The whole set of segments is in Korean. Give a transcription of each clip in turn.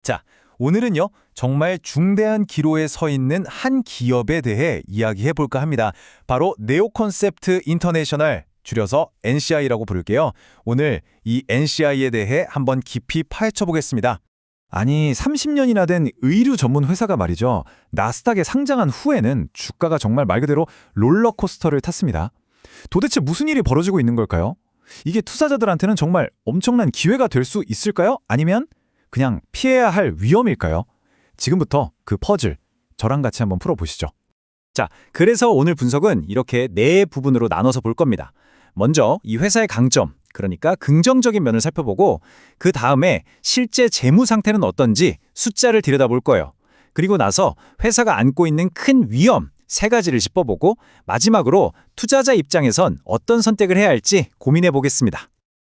자, 오늘은요, 정말 중대한 기로에 서 있는 한 기업에 대해 이야기해 볼까 합니다. 바로 네오콘셉트 인터내셔널, 줄여서 NCI라고 부를게요. 오늘 이 NCI에 대해 한번 깊이 파헤쳐 보겠습니다. 아니, 30년이나 된 의류 전문 회사가 말이죠. 나스닥에 상장한 후에는 주가가 정말 말 그대로 롤러코스터를 탔습니다. 도대체 무슨 일이 벌어지고 있는 걸까요? 이게 투자자들한테는 정말 엄청난 기회가 될 수 있을까요? 아니면 그냥 피해야 할 위험일까요? 지금부터 그 퍼즐, 저랑 같이 한번 풀어보시죠. 자, 그래서 오늘 분석은 이렇게 네 부분으로 나눠서 볼 겁니다. 먼저 이 회사의 강점, 그러니까 긍정적인 면을 살펴보고 그 다음에 실제 재무 상태는 어떤지 숫자를 들여다볼 거예요. 그리고 나서 회사가 안고 있는 큰 위험, 세 가지를 짚어보고 마지막으로 투자자 입장에선 어떤 선택을 해야 할지 고민해 보겠습니다.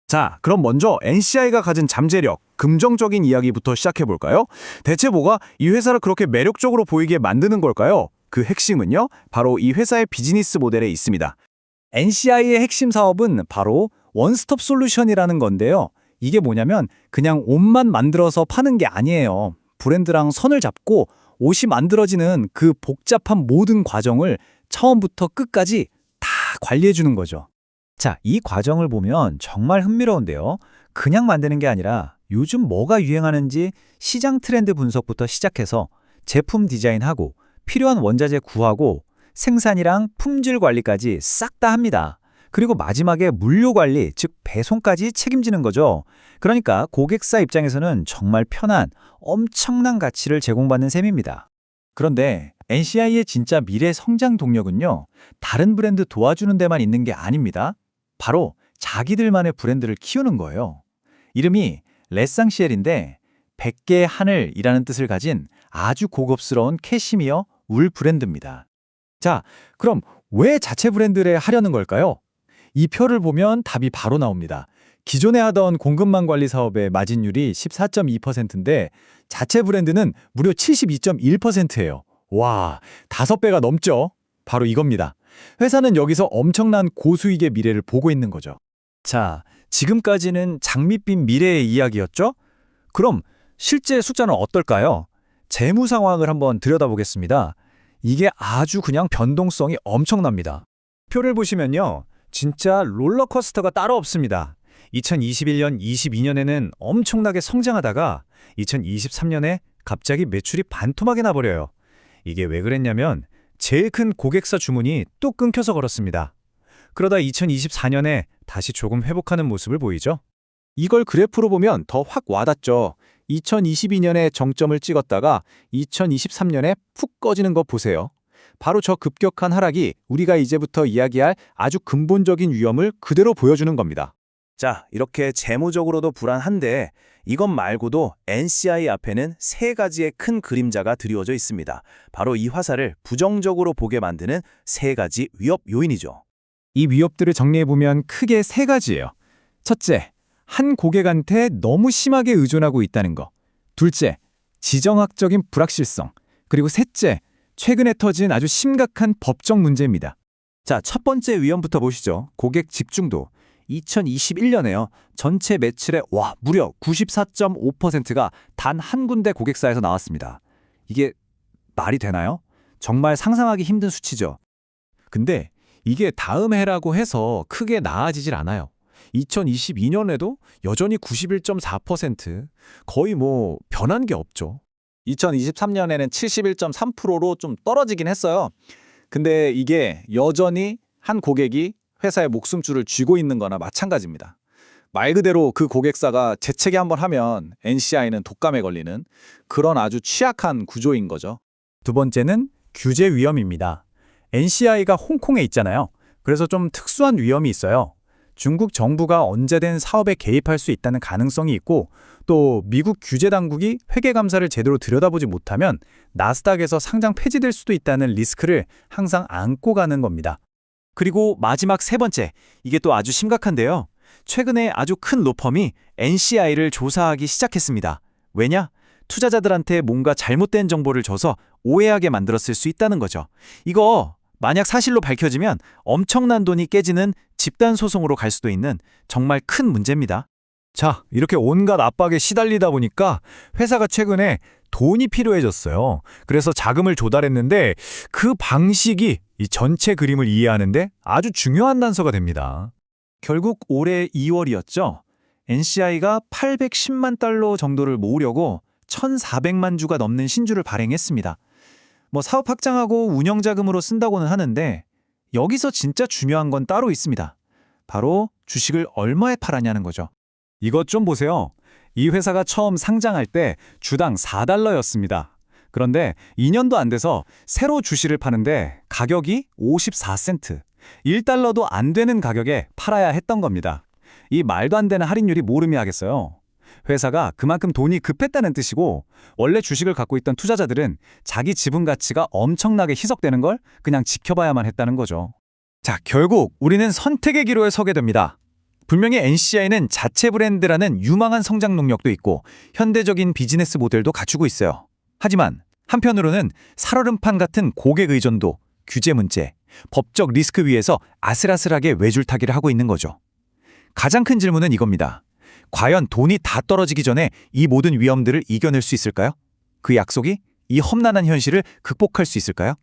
자, 그럼 먼저 NCI가 가진 잠재력, 긍정적인 이야기부터 시작해 볼까요? 대체 뭐가 이 회사를 그렇게 매력적으로 보이게 만드는 걸까요? 그 핵심은요, 바로 이 회사의 비즈니스 모델에 있습니다. NCI의 핵심 사업은 바로 원스톱 솔루션이라는 건데요. 이게 뭐냐면 그냥 옷만 만들어서 파는 게 아니에요. 브랜드랑 선을 잡고 옷이 만들어지는 그 복잡한 모든 과정을 처음부터 끝까지 다 관리해 주는 거죠. 자, 이 과정을 보면 정말 흥미로운데요. 그냥 만드는 게 아니라 요즘 뭐가 유행하는지 시장 트렌드 분석부터 시작해서 제품 디자인하고 필요한 원자재 구하고 생산이랑 품질 관리까지 싹 다 합니다. 그리고 마지막에 물류 관리, 즉 배송까지 책임지는 거죠. 그러니까 고객사 입장에서는 정말 편한 엄청난 가치를 제공받는 셈입니다. 그런데 NCI의 진짜 미래 성장 동력은요, 다른 브랜드 도와주는 데만 있는 게 아닙니다. 바로 자기들만의 브랜드를 키우는 거예요. 이름이 레상시엘인데 100개의 하늘이라는 뜻을 가진 아주 고급스러운 캐시미어 울 브랜드입니다. 자, 그럼 왜 자체 브랜드를 하려는 걸까요? 이 표를 보면 답이 바로 나옵니다. 기존에 하던 공급망 관리 사업의 마진율이 14.2%인데 자체 브랜드는 무려 72.1%예요. 와, 5배가 넘죠? 바로 이겁니다. 회사는 여기서 엄청난 고수익의 미래를 보고 있는 거죠. 자, 지금까지는 장밋빛 미래의 이야기였죠? 그럼 실제 숫자는 어떨까요? 재무 상황을 한번 들여다보겠습니다. 이게 아주 그냥 변동성이 엄청납니다. 표를 보시면요, 진짜 롤러코스터가 따로 없습니다. 2021년, 22년에는 엄청나게 성장하다가 2023년에 갑자기 매출이 반토막이 나버려요. 이게 왜 그랬냐면 제일 큰 고객사 주문이 또 끊겨서 그렇습니다. 그러다 2024년에 다시 조금 회복하는 모습을 보이죠. 이걸 그래프로 보면 더 확 와닿죠. 2022년에 정점을 찍었다가 2023년에 푹 꺼지는 거 보세요. 바로 저 급격한 하락이 우리가 이제부터 이야기할 아주 근본적인 위험을 그대로 보여주는 겁니다. 자, 이렇게 재무적으로도 불안한데 이것 말고도 NCI 앞에는 세 가지의 큰 그림자가 드리워져 있습니다. 바로 이 화살을 부정적으로 보게 만드는 세 가지 위협 요인이죠. 이 위협들을 정리해보면 크게 세 가지예요. 첫째, 한 고객한테 너무 심하게 의존하고 있다는 거. 둘째, 지정학적인 불확실성. 그리고 셋째, 최근에 터진 아주 심각한 법적 문제입니다. 자, 첫 번째 위험부터 보시죠. 고객 집중도. 2021년에요. 전체 매출의 무려 94.5%가 단 한 군데 고객사에서 나왔습니다. 이게 말이 되나요? 정말 상상하기 힘든 수치죠. 근데 이게 다음 해라고 해서 크게 나아지질 않아요. 2022년에도 여전히 91.4%, 거의 변한 게 없죠. 2023년에는 71.3%로 좀 떨어지긴 했어요. 근데 이게 여전히 한 고객이 회사의 목숨줄을 쥐고 있는 거나 마찬가지입니다. 말 그대로 그 고객사가 재채기 한번 하면 NCI는 독감에 걸리는 그런 아주 취약한 구조인 거죠. 두 번째는 규제 위험입니다. NCI가 홍콩에 있잖아요. 그래서 좀 특수한 위험이 있어요. 중국 정부가 언제든 사업에 개입할 수 있다는 가능성이 있고 또 미국 규제 당국이 회계감사를 제대로 들여다보지 못하면 나스닥에서 상장 폐지될 수도 있다는 리스크를 항상 안고 가는 겁니다. 그리고 마지막 세 번째, 이게 또 아주 심각한데요. 최근에 아주 큰 로펌이 NCI를 조사하기 시작했습니다. 왜냐? 투자자들한테 뭔가 잘못된 정보를 줘서 오해하게 만들었을 수 있다는 거죠. 이거 만약 사실로 밝혀지면 엄청난 돈이 깨지는 집단 소송으로 갈 수도 있는 정말 큰 문제입니다. 자, 이렇게 온갖 압박에 시달리다 보니까 회사가 최근에 돈이 필요해졌어요. 그래서 자금을 조달했는데 그 방식이 이 전체 그림을 이해하는데 아주 중요한 단서가 됩니다. 결국 올해 2월이었죠. NCI가 810만 달러 정도를 모으려고 1,400만 주가 넘는 신주를 발행했습니다. 사업 확장하고 운영 자금으로 쓴다고는 하는데 여기서 진짜 중요한 건 따로 있습니다. 바로 주식을 얼마에 팔았냐는 거죠. 이것 좀 보세요. 이 회사가 처음 상장할 때 주당 4달러였습니다. 그런데 2년도 안 돼서 새로 주식을 파는데 가격이 54센트, 1달러도 안 되는 가격에 팔아야 했던 겁니다. 이 말도 안 되는 할인율이 모름이 하겠어요. 회사가 그만큼 돈이 급했다는 뜻이고 원래 주식을 갖고 있던 투자자들은 자기 지분 가치가 엄청나게 희석되는 걸 그냥 지켜봐야만 했다는 거죠. 자, 결국 우리는 선택의 기로에 서게 됩니다. 분명히 NCI는 자체 브랜드라는 유망한 성장 능력도 있고 현대적인 비즈니스 모델도 갖추고 있어요. 하지만 한편으로는 살얼음판 같은 고객 의존도, 규제 문제, 법적 리스크 위에서 아슬아슬하게 외줄타기를 하고 있는 거죠. 가장 큰 질문은 이겁니다. 과연 돈이 다 떨어지기 전에 이 모든 위험들을 이겨낼 수 있을까요? 그 약속이 이 험난한 현실을 극복할 수 있을까요?